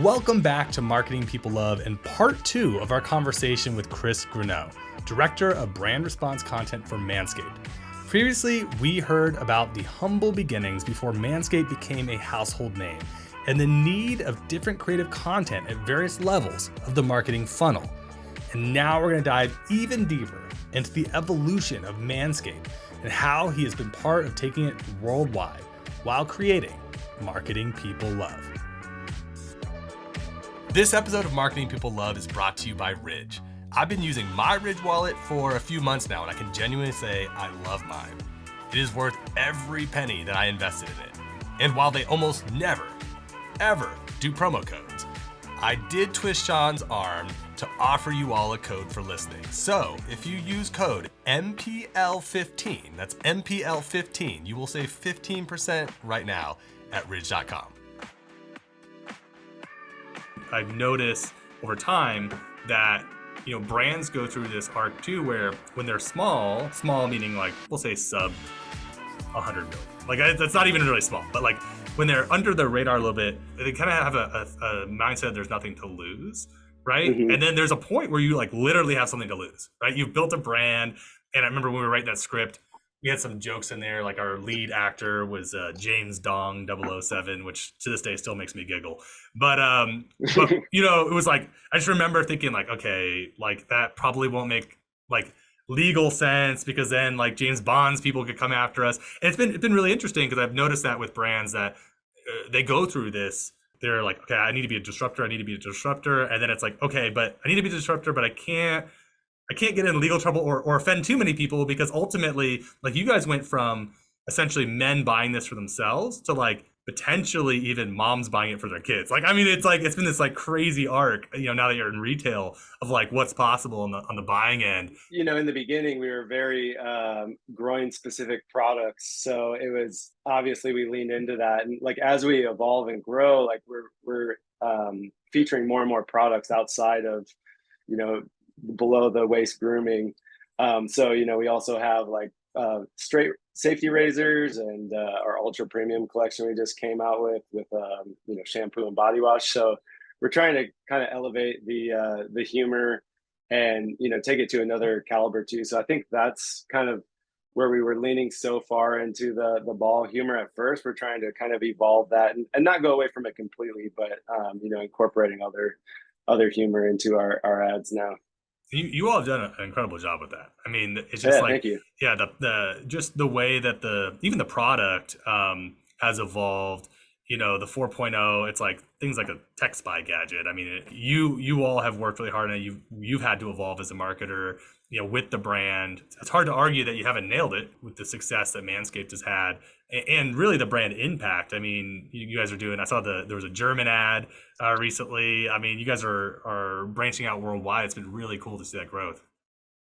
Welcome back to Marketing People Love and part 2 of our conversation with Chris Gronau, Director of Brand Response Content for Manscaped. Previously, we heard about the humble beginnings before Manscaped became a household name and the need of different creative content at various levels of the marketing funnel. And now we're going to dive even deeper into the evolution of Manscaped and how he has been part of taking it worldwide while creating Marketing People Love. This episode of Marketing People Love is brought to you by Ridge. I've been using my Ridge wallet for a few months now, and I can genuinely say I love mine. It is worth every penny that I invested in it. And while they almost never, ever do promo codes, I did twist Sean's arm to offer you all a code for listening. So if you use code MPL15, that's MPL15, you will save 15% right now at ridge.com. I've noticed over time that, brands go through this arc too, where when they're small meaning like, we'll say sub 100 million. Like that's not even really small, but like when they're under the radar a little bit, they kind of have a mindset there's nothing to lose, right? Mm-hmm. And then there's a point where you like literally have something to lose, right? You've built a brand. And I remember when we were writing that script, we had some jokes in there, like our lead actor was James Dong 007, which to this day still makes me giggle. But it was like, I just remember thinking like, okay, like that probably won't make like legal sense because then like James Bond's people could come after us. And it's been really interesting because I've noticed that with brands that they go through this. They're like, okay, I need to be a disruptor. And then it's like, okay, but I need to be a disruptor, but I can't get in legal trouble or offend too many people, because ultimately, like you guys went from essentially men buying this for themselves to like potentially even moms buying it for their kids. Like, I mean, it's been this like crazy arc, now that you're in retail of like what's possible on the buying end. In the beginning, we were very groin specific products. So it was obviously we leaned into that. And like, as we evolve and grow, like we're featuring more and more products outside of, below the waist grooming. So we also have like straight safety razors and our ultra premium collection we just came out with shampoo and body wash. So we're trying to kind of elevate the humor and take it to another caliber too. So I think that's kind of where we were leaning so far into the ball humor at first. We're trying to kind of evolve that and not go away from it completely, but incorporating other humor into our ads now. You all have done an incredible job with that. I mean, it's just like, thank you. Yeah, just the way that even the product has evolved. The 4.0, it's like things like a tech spy gadget. I mean, you all have worked really hard, and you've had to evolve as a marketer, with the brand. It's hard to argue that you haven't nailed it with the success that Manscaped has had, and really the brand impact. I mean, you guys are doing. I saw there was a German ad recently. I mean, you guys are branching out worldwide. It's been really cool to see that growth.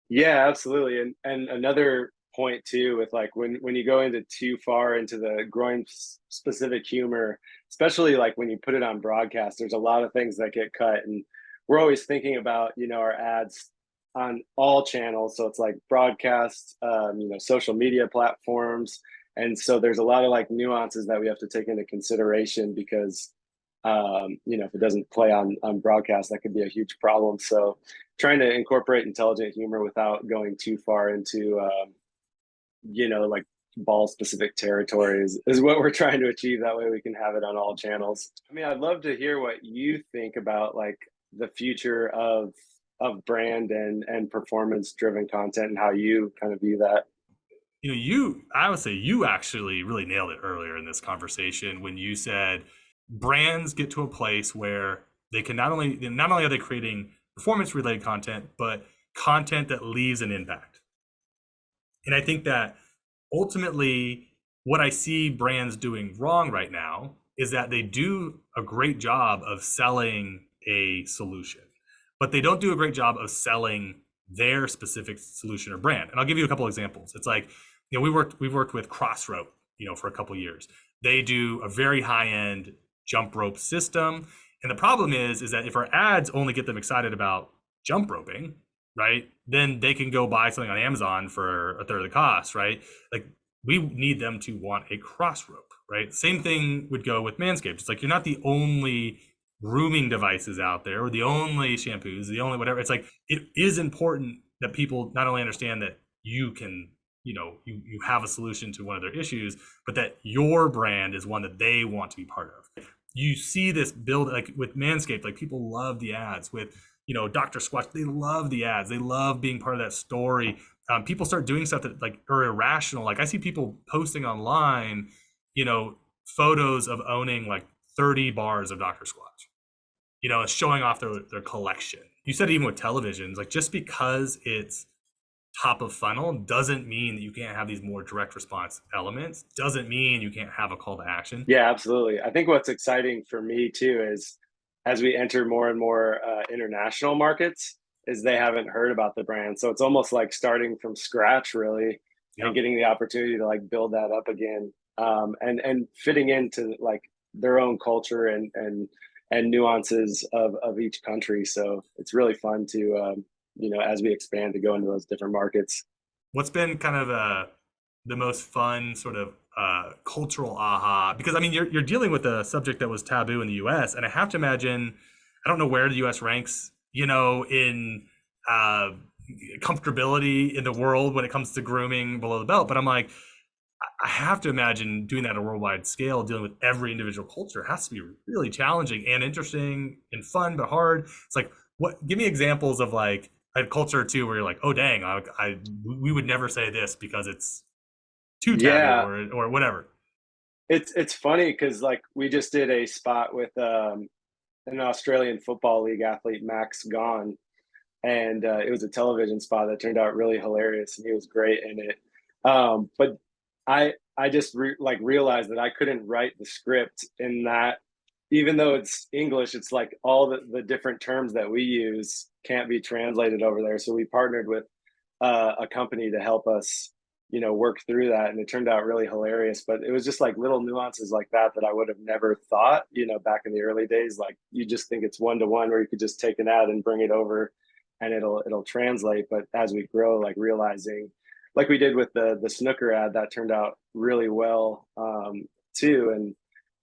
Yeah, absolutely. And another point too, with like when you go into too far into the groin specific humor, especially like when you put it on broadcast, there's a lot of things that get cut, and we're always thinking about our ads on all channels. So it's like broadcast, social media platforms, and so there's a lot of like nuances that we have to take into consideration because if it doesn't play on broadcast, that could be a huge problem. So trying to incorporate intelligent humor without going too far into like ball specific territories is what we're trying to achieve. That way we can have it on all channels. I mean, I'd love to hear what you think about like the future of brand and performance driven content and how you kind of view that. I would say you actually really nailed it earlier in this conversation when you said brands get to a place where they can not only are they creating performance related content, but content that leaves an impact. And I think that ultimately what I see brands doing wrong right now is that they do a great job of selling a solution, but they don't do a great job of selling their specific solution or brand. And I'll give you a couple examples. It's like, we've worked with Crossrope, for a couple of years. They do a very high end jump rope system. And the problem is that if our ads only get them excited about jump roping, right, then they can go buy something on Amazon for a third of the cost, right? Like we need them to want a cross rope, right? Same thing would go with Manscaped. It's like, you're not the only grooming devices out there, or the only shampoos, the only whatever. It's like, it is important that people not only understand that you can, you have a solution to one of their issues, but that your brand is one that they want to be part of. You see this build, like with Manscaped, like people love the ads. With, Dr. Squatch, they love the ads. They love being part of that story. People start doing stuff that like are irrational. Like I see people posting online, photos of owning like 30 bars of Dr. Squatch, showing off their collection. You said even with televisions, like just because it's top of funnel doesn't mean that you can't have these more direct response elements, doesn't mean you can't have a call to action. Yeah, absolutely. I think what's exciting for me too is as we enter more and more international markets, is they haven't heard about the brand. So it's almost like starting from scratch, really, and Yep. getting the opportunity to like build that up again, and fitting into like their own culture and nuances of each country. So it's really fun to as we expand to go into those different markets. What's been kind of the most fun sort of cultural aha? Because I mean, you're dealing with a subject that was taboo in the U.S., and I have to imagine, I don't know where the U.S. ranks, in uh, comfortability in the world when it comes to grooming below the belt. But I'm like, I have to imagine doing that at a worldwide scale, dealing with every individual culture has to be really challenging and interesting and fun, but hard. It's like, give me examples of like a culture or two where you're like, oh dang, we would never say this because it's too taboo, Yeah, or whatever. it's funny because like we just did a spot with an Australian Football League athlete, Max Gone, and it was a television spot that turned out really hilarious, and he was great in it. But I just like realized that I couldn't write the script in that, even though it's English, it's like all the different terms that we use can't be translated over there. So we partnered with a company to help us, work through that, and it turned out really hilarious. But it was just like little nuances like that that I would have never thought, back in the early days. Like you just think it's one to one, where you could just take an ad and bring it over, and it'll translate. But as we grow, like realizing, like we did with the snooker ad, that turned out really well, too. And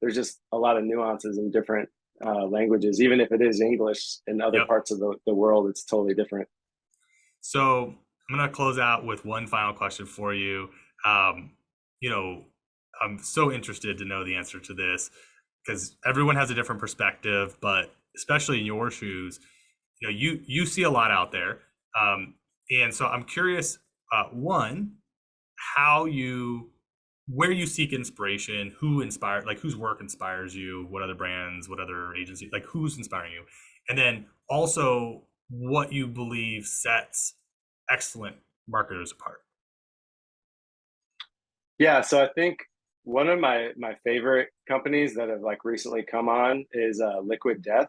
there's just a lot of nuances in different languages, even if it is English in other Yep. parts of the world, it's totally different. So I'm gonna close out with one final question for you. Um, you know, I'm so interested to know the answer to this because everyone has a different perspective, but especially in your shoes, you see a lot out there, and so I'm curious. One, how you where you seek inspiration, whose work inspires you, what other brands, what other agencies, like who's inspiring you, and then also what you believe sets excellent marketers apart. Yeah, so I think one of my favorite companies that have like recently come on is Liquid Death.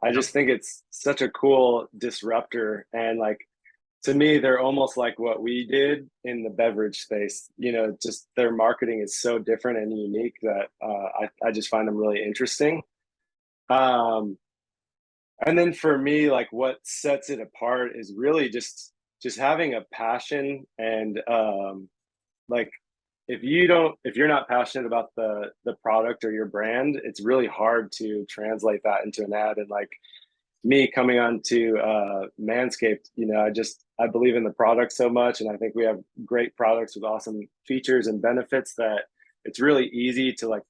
I Yep. just think it's such a cool disruptor, and like to me, they're almost like what we did in the beverage space. Just their marketing is so different and unique that I just find them really interesting. Um, and then for me, like what sets it apart is really just having a passion, and like if you're not passionate about the product or your brand, it's really hard to translate that into an ad. And like me coming on to Manscaped, I believe in the product so much, and I think we have great products with awesome features and benefits that it's really easy to like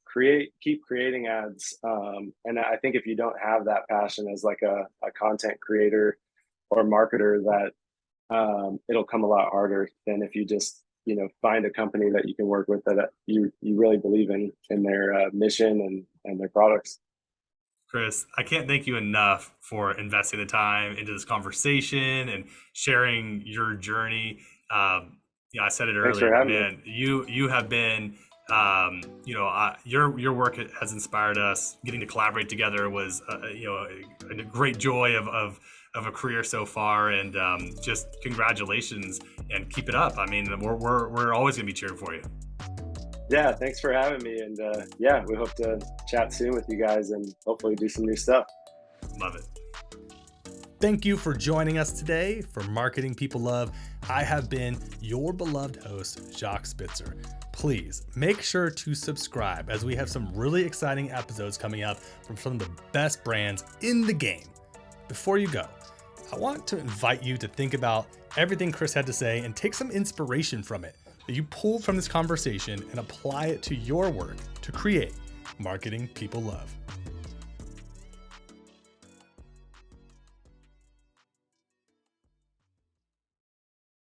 keep creating ads. And I think if you don't have that passion as like a content creator or marketer, that it'll come a lot harder than if you just find a company that you can work with that you really believe in their mission and their products. Chris, I can't thank you enough for investing the time into this conversation and sharing your journey. I said it Thanks earlier, for but having me. man, you have been, your work has inspired us. Getting to collaborate together was, a great joy of a career so far, and just congratulations and keep it up. I mean, we're always gonna be cheering for you. Yeah, thanks for having me. And yeah, we hope to chat soon with you guys and hopefully do some new stuff. Love it. Thank you for joining us today for Marketing People Love. I have been your beloved host, Jacques Spitzer. please make sure to subscribe, as we have some really exciting episodes coming up from some of the best brands in the game. Before you go, I want to invite you to think about everything Chris had to say and take some inspiration from it that you pulled from this conversation and apply it to your work to create marketing people love.